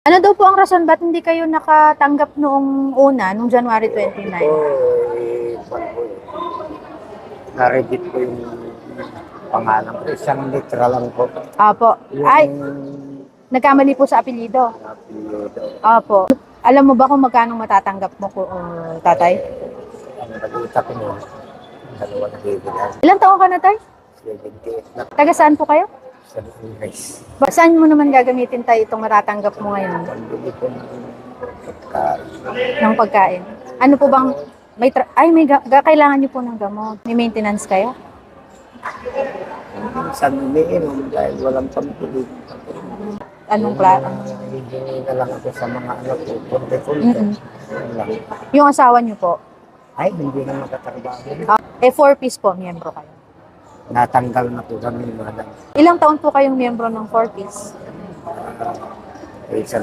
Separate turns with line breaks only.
Ano daw po ang rason ba't hindi kayo nakatanggap noong una, noong January 29?
Na-repeat ko yung pangalan ko. Isang litra lang po.
Apo. Ay, nagkamali po sa apelyido. Apo. Alam mo ba kung magkano matatanggap mo ko, tatay?
Ang nag-utak ko nun, dalawa na bibigyan.
Ilang taon ka na, tay?
78 na
Taga saan po kayo?
sa rice.
Saan mo naman gagamitin tayo itong matatanggap mo ngayon
Pambili ko ng pagkain.
ng pagkain? Ano po bang kailangan niyo po ng gamot? May maintenance kayo?
Minsan umiinom dahil walang pambili.
Anong klase?
Hindi na lang ako sa mga anak ko. Punti-punti. Yun lang.
Yung asawa niyo po?
Ay, hindi na makatrabaho.
4-piece po, miyembro kayo.
Natanggal na po kami, madam.
Ilang taon po kayong miyembro ng 4-piece?
Isang